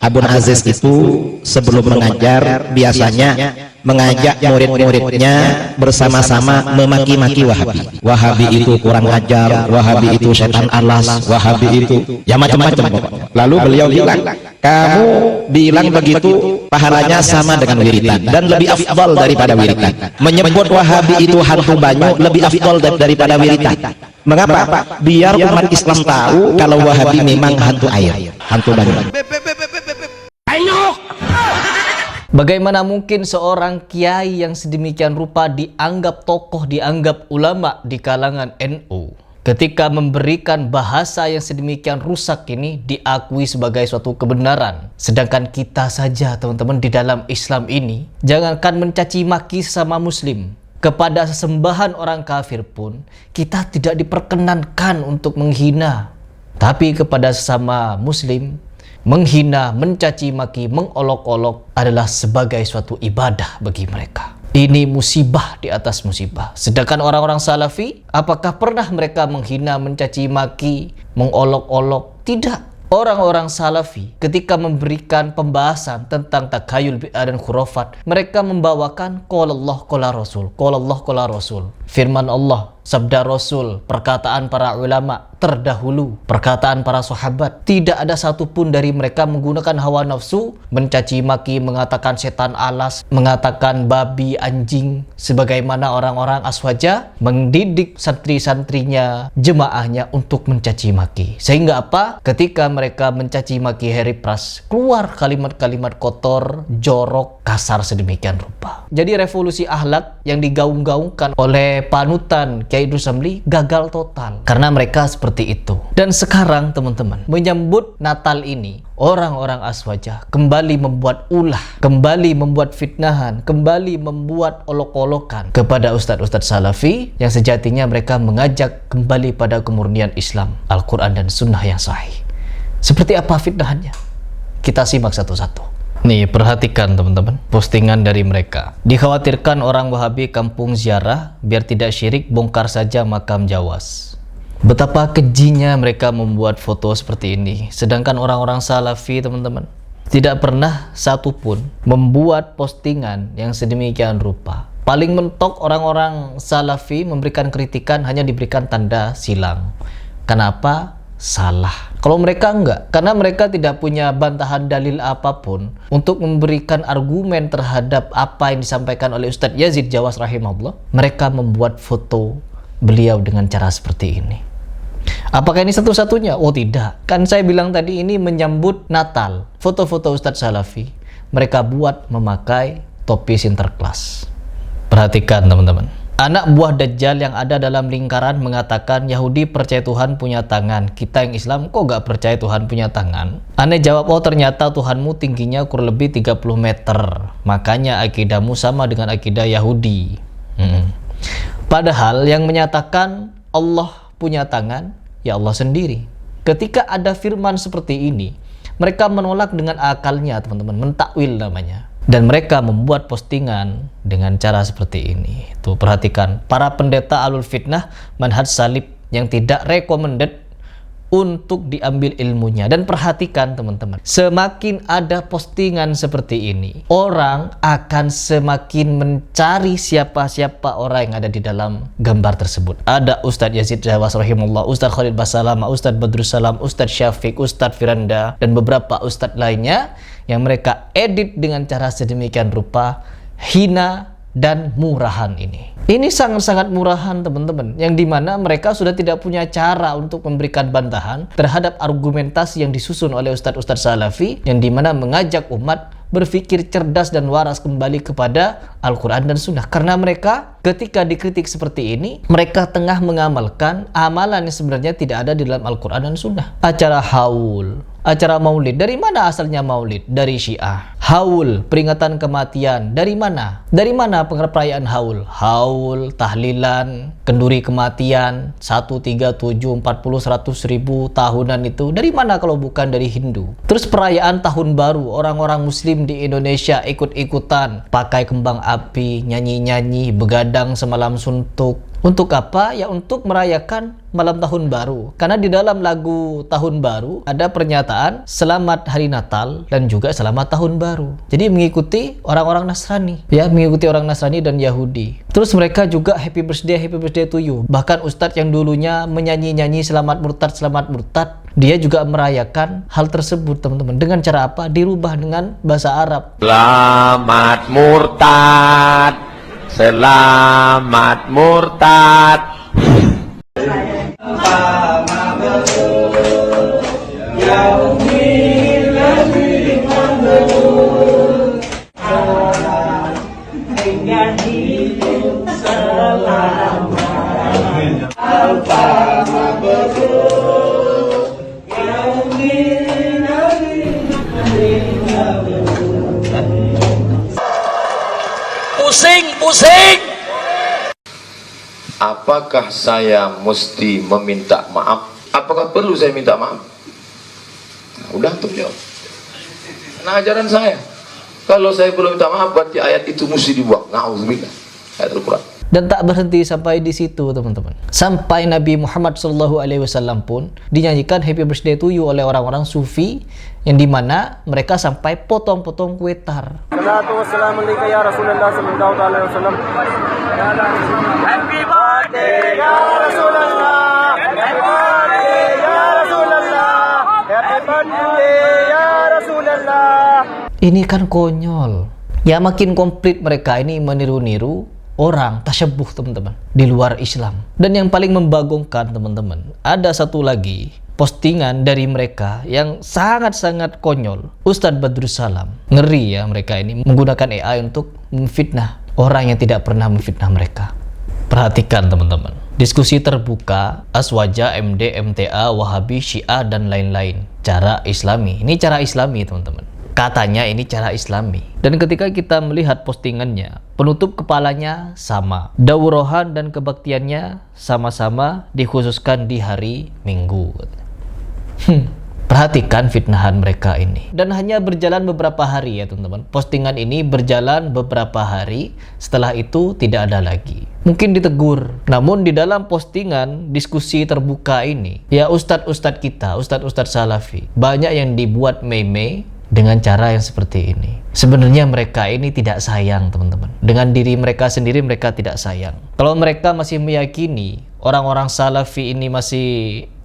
Abun Aziz itu sebelum mengajar biasanya mengajak murid-muridnya bersama-sama memaki-maki Wahabi. Wahabi itu kurang ajar, Wahabi itu setan alas, Wahabi itu ya macam-macam. Lalu beliau bilang, kamu bilang begitu pahalanya sama dengan wiridan dan lebih afdal daripada wiridan. Menyebut Wahabi itu hantu banyu lebih afdal daripada wiridan. Mengapa? Biar umat Islam tahu kalau Wahabi memang hantu air, hantu banyu. Bagaimana mungkin seorang kiai yang sedemikian rupa dianggap tokoh, dianggap ulama di kalangan NU, ketika memberikan bahasa yang sedemikian rusak ini diakui sebagai suatu kebenaran. Sedangkan kita saja teman-teman di dalam Islam ini, jangankan mencaci maki sesama muslim, kepada sesembahan orang kafir pun kita tidak diperkenankan untuk menghina. Tapi kepada sesama muslim, menghina, mencaci maki, mengolok-olok adalah sebagai suatu ibadah bagi mereka. Ini musibah di atas musibah. Sedangkan orang-orang salafi, apakah pernah mereka menghina, mencaci maki, mengolok-olok? Tidak. Orang-orang salafi ketika memberikan pembahasan tentang takhayul bid'ah dan khurafat, mereka membawakan qala Allah qala Rasul, qala Allah qala Rasul. Firman Allah, sabda Rasul, perkataan para ulama terdahulu, perkataan para sahabat. Tidak ada satupun dari mereka menggunakan hawa nafsu, mencaci maki, mengatakan setan alas, mengatakan babi, anjing, sebagaimana orang-orang aswaja mendidik santri-santrinya, jemaahnya untuk mencaci maki. Sehingga apa? Ketika mereka mencaci maki Harry Pras, keluar kalimat-kalimat kotor, jorok, kasar sedemikian rupa. Jadi revolusi akhlak yang digaung-gaungkan oleh panutan Kiai Idrus Syamli gagal total karena mereka seperti itu. Dan sekarang teman-teman, menyambut Natal ini, orang-orang aswajah kembali membuat ulah, kembali membuat fitnahan, kembali membuat olok-olokan kepada ustadz-ustadz salafi yang sejatinya mereka mengajak kembali pada kemurnian Islam, Al-Quran dan Sunnah yang sahih. Seperti apa fitnahannya? Kita simak satu-satu. Nih, perhatikan teman-teman postingan dari mereka. Dikhawatirkan orang Wahabi kampung ziarah, biar tidak syirik bongkar saja makam Jawas. Betapa kejinya mereka membuat foto seperti ini. Sedangkan orang-orang salafi teman-teman tidak pernah satupun membuat postingan yang sedemikian rupa. Paling mentok orang-orang salafi memberikan kritikan hanya diberikan tanda silang. Kenapa? Salah. Kalau mereka enggak, karena mereka tidak punya bantahan dalil apapun untuk memberikan argumen terhadap apa yang disampaikan oleh Ustadz Yazid Jawas rahimahullah. Mereka membuat foto beliau dengan cara seperti ini. Apakah ini satu-satunya? Oh tidak. Kan saya bilang tadi ini menyambut Natal. Foto-foto Ustadz Salafi mereka buat memakai topi Sinterklas. Perhatikan teman-teman. Anak buah Dajjal yang ada dalam lingkaran mengatakan Yahudi percaya Tuhan punya tangan. Kita yang Islam kok gak percaya Tuhan punya tangan? Aneh jawab, oh ternyata Tuhanmu tingginya kurang lebih 30 meter. Makanya akidahmu sama dengan akidah Yahudi. Padahal yang menyatakan Allah punya tangan, ya Allah sendiri. Ketika ada firman seperti ini, mereka menolak dengan akalnya teman-teman, mentakwil namanya. Dan mereka membuat postingan dengan cara seperti ini. Tuh perhatikan, para pendeta alul fitnah manhaj salib yang tidak recommended untuk diambil ilmunya. Dan perhatikan teman-teman, semakin ada postingan seperti ini, orang akan semakin mencari siapa-siapa orang yang ada di dalam gambar tersebut. Ada Ustadz Yazid Jawas rahimahullah, Ustadz Khalid Basalamah, Ustadz Badrus Salam, Ustadz Syafiq, Ustadz Firanda, dan beberapa ustadz lainnya yang mereka edit dengan cara sedemikian rupa, hina dan murahan ini. Ini sangat-sangat murahan teman-teman, yang dimana mereka sudah tidak punya cara untuk memberikan bantahan terhadap argumentasi yang disusun oleh ustadz-ustadz salafi, yang dimana mengajak umat berpikir cerdas dan waras kembali kepada Al-Quran dan Sunnah. Karena mereka ketika dikritik seperti ini, mereka tengah mengamalkan amalan yang sebenarnya tidak ada di dalam Al-Quran dan Sunnah. Acara haul, acara maulid, dari mana asalnya maulid? Dari Syiah. Haul, peringatan kematian. Dari mana? Dari mana perayaan haul? Haul, tahlilan, kenduri kematian, 1, 3, 7, 40, 100, 1000 tahunan itu. Dari mana kalau bukan dari Hindu? Terus perayaan tahun baru, orang-orang muslim di Indonesia ikut-ikutan, pakai kembang api, nyanyi-nyanyi, begadang semalam suntuk. Untuk apa? Ya untuk merayakan malam tahun baru. Karena di dalam lagu tahun baru ada pernyataan selamat hari Natal dan juga selamat tahun baru. Jadi mengikuti orang-orang Nasrani, ya, mengikuti orang Nasrani dan Yahudi. Terus mereka juga happy birthday to you. Bahkan ustadz yang dulunya menyanyi-nyanyi selamat murtad, dia juga merayakan hal tersebut, teman-teman. Dengan cara apa? Dirubah dengan bahasa Arab. Selamat murtad, selamat murtad. Pusing. Apakah saya mesti meminta maaf? Apakah perlu saya minta maaf? Nah, udah tuh jawab. Nah, ajaran saya, kalau saya perlu minta maaf berarti ayat itu mesti dibuang. Na'udzubillah. Ayat Al-Quran. Dan tak berhenti sampai di situ, teman-teman. Sampai Nabi Muhammad SAW pun dinyanyikan happy birthday to you oleh orang-orang sufi, yang dimana mereka sampai potong-potong kue tar. Salatu wassalamu alaika ya Rasulullah sallallahu alaihi wasallam. Happy birthday ya Rasulullah. Happy birthday ya Rasulullah. Happy birthday ya Rasulullah. Ini kan konyol. Ya, makin komplit mereka ini meniru-niru orang tasyabuh, teman-teman, di luar Islam. Dan yang paling membagongkan, teman-teman, ada satu lagi postingan dari mereka yang sangat-sangat konyol. Ustadz Badrus Salam, ngeri ya, mereka ini menggunakan AI untuk memfitnah orang yang tidak pernah memfitnah mereka. Perhatikan, teman-teman, diskusi terbuka Aswaja, MD, MTA, Wahabi, Syiah, dan lain-lain. Cara Islami, ini cara Islami, teman-teman. Katanya ini cara Islami. Dan ketika kita melihat postingannya, penutup kepalanya sama, daurohan dan kebaktiannya sama-sama dikhususkan di hari Minggu. Perhatikan fitnahan mereka ini. Dan hanya berjalan beberapa hari ya, teman-teman. Postingan ini berjalan beberapa hari, setelah itu tidak ada lagi. Mungkin ditegur. Namun di dalam postingan diskusi terbuka ini, ya ustadz-ustadz kita, ustadz-ustadz salafi, banyak yang dibuat meme dengan cara yang seperti ini. Sebenarnya mereka ini tidak sayang, teman-teman. Dengan diri mereka sendiri mereka tidak sayang. Kalau mereka masih meyakini orang-orang salafi ini masih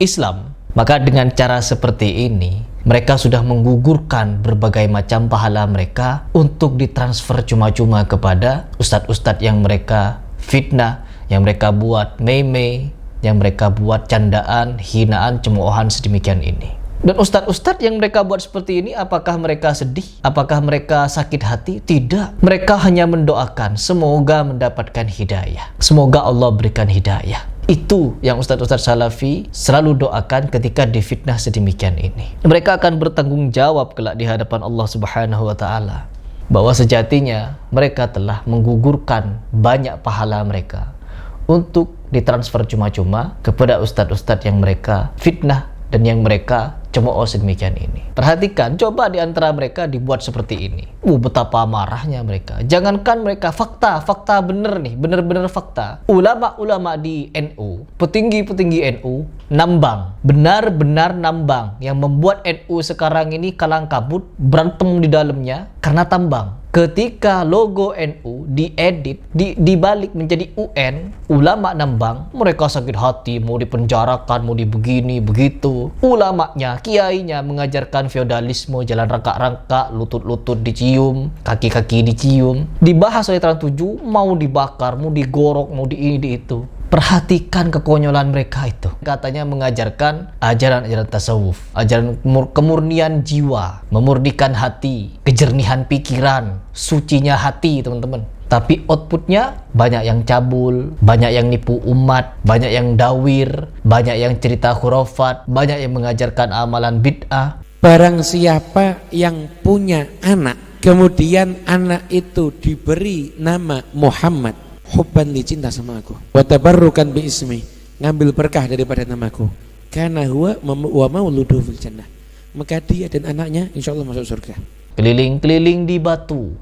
Islam, maka dengan cara seperti ini mereka sudah menggugurkan berbagai macam pahala mereka untuk ditransfer cuma-cuma kepada ustadz-ustadz yang mereka fitnah, yang mereka buat meme, yang mereka buat candaan, hinaan, cemoohan sedemikian ini. Dan ustadz-ustadz yang mereka buat seperti ini, apakah mereka sedih? Apakah mereka sakit hati? Tidak. Mereka hanya mendoakan semoga mendapatkan hidayah. Semoga Allah berikan hidayah. Itu yang ustadz-ustadz salafi selalu doakan ketika difitnah sedemikian ini. Mereka akan bertanggung jawab kelak di hadapan Allah Subhanahu wa Ta'ala, bahwa sejatinya mereka telah menggugurkan banyak pahala mereka untuk ditransfer cuma-cuma kepada ustadz-ustadz yang mereka fitnah dan yang mereka cemooh sedemikian ini. Perhatikan, coba di antara mereka dibuat seperti ini. Betapa marahnya mereka. Jangankan mereka, fakta bener nih, bener-bener fakta. Ulama-ulama di NU, petinggi-petinggi NU, nambang, benar-benar nambang. Yang membuat NU sekarang ini kalang kabut, berantem di dalamnya karena tambang. Ketika logo NU diedit, dibalik menjadi UN, ulama nambang, mereka sakit hati, mau dipenjarakan, mau dibegini, begitu. Ulamanya, kiainya mengajarkan feodalisme, jalan rangka-rangka, lutut-lutut dicium, kaki-kaki dicium. Dibahas oleh Trans 7, mau dibakar, mau digorok, mau di ini, di itu. Perhatikan kekonyolan mereka itu. Katanya mengajarkan ajaran-ajaran tasawuf, ajaran kemurnian jiwa, memurnikan hati, kejernihan pikiran, sucinya hati, teman-teman. Tapi outputnya banyak yang cabul, banyak yang nipu umat, banyak yang dawir, banyak yang cerita khurafat, banyak yang mengajarkan amalan bid'ah. Barang siapa yang punya anak Kemudian anak itu diberi nama Muhammad, hubban li, cinta sama aku, wa tabarrukan bi ismi, ngambil berkah daripada namaku, karena huwa wa mauludu fil jannah, maka dia dan anaknya insyaallah masuk surga. Keliling-keliling di Batu,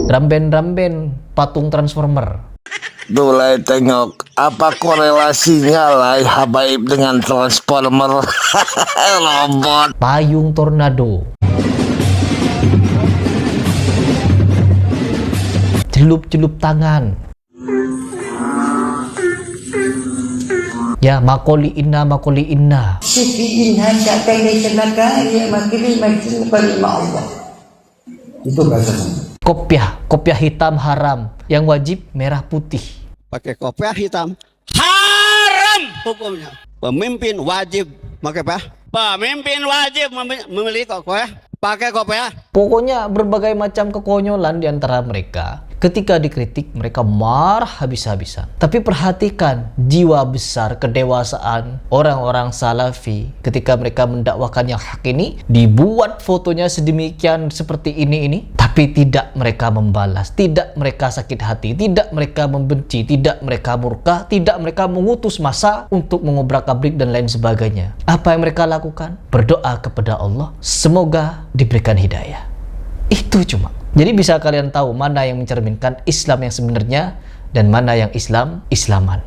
ramben-ramben patung transformer. Mulai tengok apa korelasinya lah habaib dengan transformer. Robot. Payung tornado, celup-celup tangan. Ya, makoli inna. Syifiin hanya tengah tenaga yang makili macam berima Allah. Itu bahasanya. Kopiah hitam haram, yang wajib merah putih. Pakai kopiah hitam haram hukumnya. Pemimpin wajib pakai apa? Pemimpin wajib memiliki kopiah, pakai kopiah. Pokoknya berbagai macam kekonyolan di antara mereka. Ketika dikritik, mereka marah habis-habisan. Tapi perhatikan jiwa besar kedewasaan orang-orang salafi ketika mereka mendakwakan yang hak ini. Dibuat fotonya sedemikian seperti ini. Tapi tidak mereka membalas, tidak mereka sakit hati, tidak mereka membenci, tidak mereka murka, tidak mereka mengutus massa untuk mengobrak-abrik dan lain sebagainya. Apa yang mereka lakukan? Berdoa kepada Allah, semoga diberikan hidayah. Itu cuma. Jadi bisa kalian tahu mana yang mencerminkan Islam yang sebenarnya dan mana yang Islaman.